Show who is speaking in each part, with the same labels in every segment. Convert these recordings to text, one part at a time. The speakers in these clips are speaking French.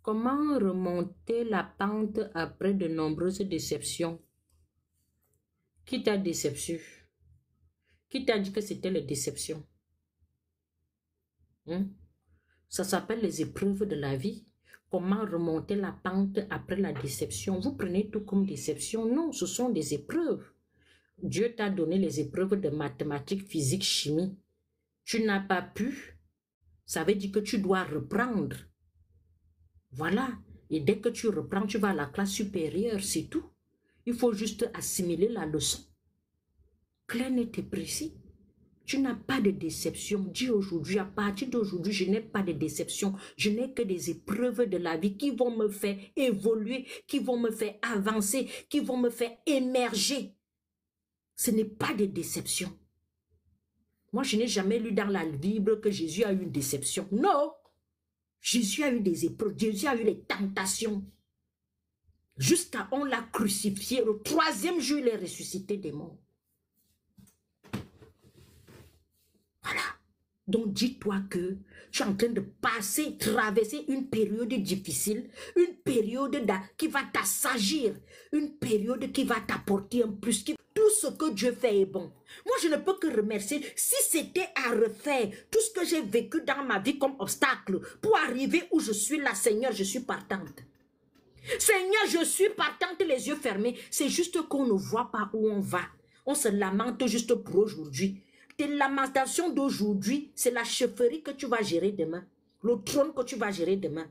Speaker 1: Comment remonter la pente après de nombreuses déceptions? Qui t'a déception? Qui t'a dit que c'était les déceptions? Ça s'appelle les épreuves de la vie. Comment remonter la pente après la déception? Vous prenez tout comme déception? Non, ce sont des épreuves. Dieu t'a donné les épreuves de mathématiques, physique, chimie. Tu n'as pas pu. Ça veut dire que tu dois reprendre. Voilà. Et dès que tu reprends, tu vas à la classe supérieure, c'est tout. Il faut juste assimiler la leçon. Clair, net et précis. Tu n'as pas de déception. Dis aujourd'hui, à partir d'aujourd'hui, je n'ai pas de déception. Je n'ai que des épreuves de la vie qui vont me faire évoluer, qui vont me faire avancer, qui vont me faire émerger. Ce n'est pas de déception. Moi, je n'ai jamais lu dans la Bible que Jésus a eu une déception. Non. Jésus a eu des épreuves. Jésus a eu les tentations. Jusqu'à on l'a crucifié. Le 3e jour, il est ressuscité des morts. Voilà. Donc, dis-toi que tu es en train de traverser une période difficile, une période qui va t'assagir, une période qui va t'apporter un plus. Tout ce que Dieu fait est bon. Moi, je ne peux que remercier. Si c'était à refaire tout ce que j'ai vécu dans ma vie comme obstacle pour arriver où je suis là, Seigneur, je suis partante. Seigneur, je suis partante, les yeux fermés. C'est juste qu'on ne voit pas où on va. On se lamente juste pour aujourd'hui. Tes lamentations d'aujourd'hui, c'est la chefferie que tu vas gérer demain. Le trône que tu vas gérer demain.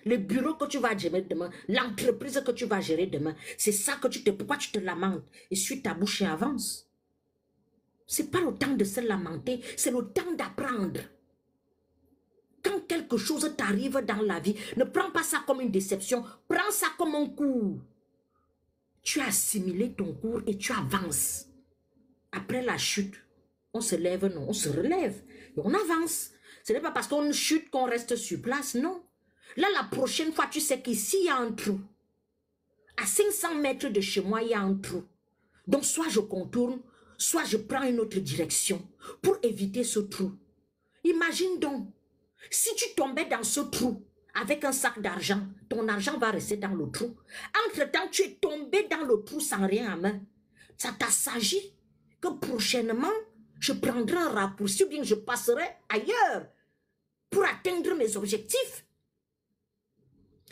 Speaker 1: Le bureau que tu vas gérer demain. L'entreprise que tu vas gérer demain. C'est ça que pourquoi tu te lamentes? Essuie ta bouche et avance. C'est pas le temps de se lamenter. C'est le temps d'apprendre. Quand quelque chose t'arrive dans la vie, ne prends pas ça comme une déception. Prends ça comme un cours. Tu as assimilé ton cours et tu avances. Après la chute, on se lève, non, on se relève et on avance. Ce n'est pas parce qu'on chute qu'on reste sur place, non. Là, la prochaine fois, tu sais qu'ici, il y a un trou. À 500 mètres de chez moi, il y a un trou. Donc, soit je contourne, soit je prends une autre direction pour éviter ce trou. Imagine donc, si tu tombais dans ce trou avec un sac d'argent, ton argent va rester dans le trou. Entre-temps, tu es tombé dans le trou sans rien à main. Ça t'assagit que prochainement, je prendrai un raccourci ou bien je passerai ailleurs pour atteindre mes objectifs.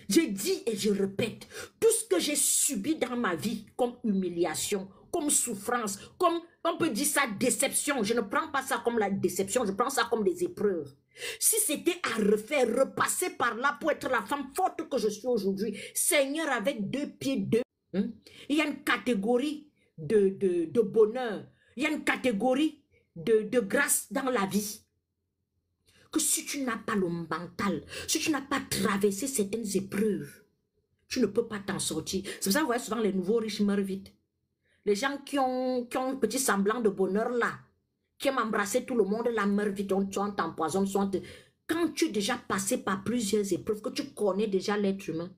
Speaker 1: Je dis et je répète, tout ce que j'ai subi dans ma vie comme humiliation, comme souffrance, comme on peut dire ça déception, je ne prends pas ça comme la déception, je prends ça comme des épreuves. Si c'était à refaire, repasser par là pour être la femme forte que je suis aujourd'hui, Seigneur avec 2 pieds, il y a une catégorie de bonheur, il y a une catégorie de grâce dans la vie. Que si tu n'as pas le mental, si tu n'as pas traversé certaines épreuves, tu ne peux pas t'en sortir. C'est pour ça que vous voyez souvent les nouveaux riches meurent vite. Les gens qui ont un petit semblant de bonheur là, qui aiment embrasser tout le monde, là meurent vite, soit t'empoisonne, soit quand tu es déjà passé par plusieurs épreuves, que tu connais déjà l'être humain,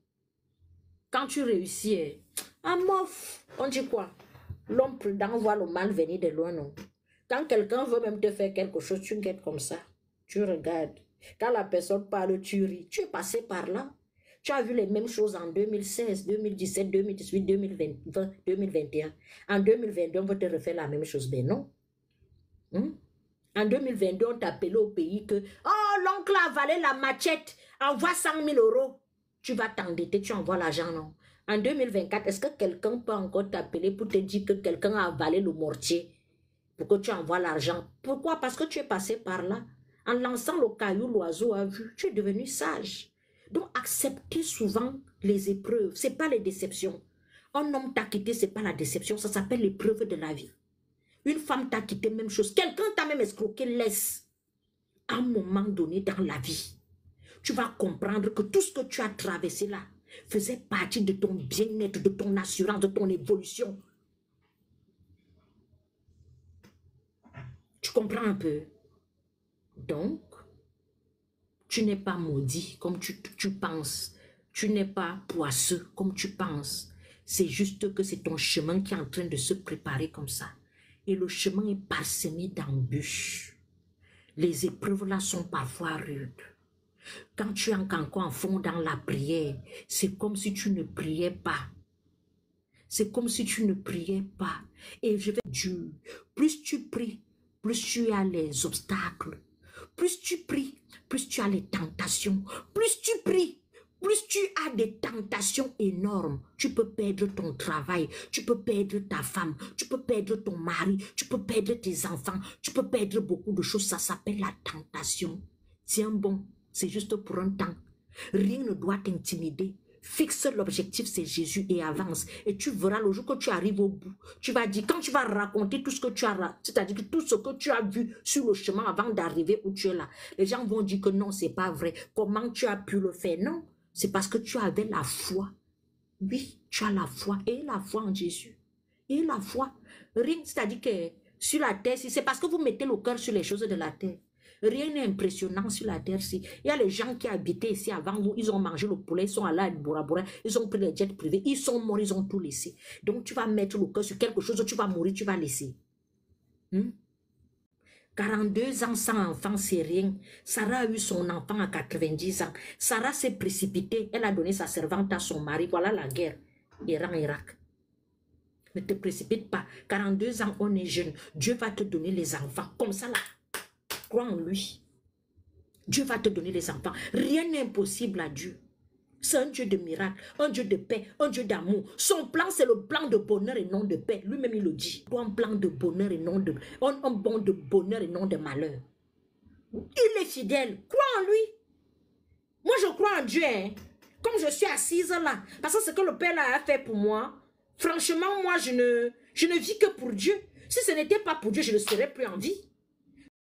Speaker 1: quand tu réussis, on dit quoi? L'homme prudent voit le mal venir de loin, non? Quand quelqu'un veut même te faire quelque chose, tu guettes comme ça. Tu regardes. Quand la personne parle, tu ris. Tu es passé par là. Tu as vu les mêmes choses en 2016, 2017, 2018, 2020, 2021. En 2022, on va te refaire la même chose. Ben non. En 2022, on t'appelait au pays que « Oh, l'oncle a avalé la machette. Envoie 100 000 euros. » Tu vas t'endetter, tu envoies l'argent, non? En 2024, est-ce que quelqu'un peut encore t'appeler pour te dire que quelqu'un a avalé le mortier pour que tu envoies l'argent? Pourquoi? Parce que tu es passé par là. En lançant le caillou, l'oiseau a vu. Tu es devenu sage. Donc, accepter souvent les épreuves. Ce n'est pas les déceptions. Un homme t'a quitté, ce n'est pas la déception. Ça s'appelle l'épreuve de la vie. Une femme t'a quitté, même chose. Quelqu'un t'a même escroqué, laisse. À un moment donné dans la vie, tu vas comprendre que tout ce que tu as traversé là faisait partie de ton bien-être, de ton assurance, de ton évolution. Tu comprends un peu? Donc, tu n'es pas maudit comme tu penses. Tu n'es pas poisseux comme tu penses. C'est juste que c'est ton chemin qui est en train de se préparer comme ça. Et le chemin est parsemé d'embûches. Les épreuves là sont parfois rudes. Quand tu es encore en fond dans la prière, c'est comme si tu ne priais pas. C'est comme si tu ne priais pas. Et je vais dire, plus tu pries, plus tu as les obstacles. Plus tu pries, plus tu as les tentations. Plus tu pries, plus tu as des tentations énormes. Tu peux perdre ton travail, tu peux perdre ta femme, tu peux perdre ton mari, tu peux perdre tes enfants, tu peux perdre beaucoup de choses. Ça s'appelle la tentation. Tiens bon, c'est juste pour un temps. Rien ne doit t'intimider. Fixe l'objectif, c'est Jésus et avance. Et tu verras le jour que tu arrives au bout. Tu vas dire, quand tu vas raconter tout ce que tu as, c'est-à-dire que tout ce que tu as vu sur le chemin avant d'arriver où tu es là, les gens vont dire que non, c'est pas vrai. Comment tu as pu le faire? Non, c'est parce que tu avais la foi. Oui, tu as la foi. Et la foi en Jésus. Et la foi. Rien, c'est-à-dire que sur la terre, c'est parce que vous mettez le cœur sur les choses de la terre. Rien n'est impressionnant sur la terre-ci. Il y a les gens qui habitaient ici avant vous, ils ont mangé le poulet, ils sont allés à Bora Bora, ils ont pris les jets privés, ils sont morts, ils ont tout laissé. Donc tu vas mettre le cœur sur quelque chose, tu vas mourir, tu vas laisser. 42 ans sans enfant, c'est rien. Sarah a eu son enfant à 90 ans. Sarah s'est précipitée, elle a donné sa servante à son mari. Voilà la guerre, Iran-Irak. Ne te précipite pas. 42 ans, on est jeune. Dieu va te donner les enfants. Comme ça, là. Crois en lui. Dieu va te donner les enfants. Rien n'est impossible à Dieu. C'est un Dieu de miracle, un Dieu de paix, un Dieu d'amour. Son plan, c'est le plan de bonheur et non de paix. Lui-même, il le dit. Un plan de bonheur et non de... Un bon de bonheur et non de malheur. Il est fidèle. Crois en lui. Moi, je crois en Dieu. Hein. Comme je suis assise là. Parce que ce que le Père là a fait pour moi, franchement, moi, je ne vis que pour Dieu. Si ce n'était pas pour Dieu, je ne serais plus en vie.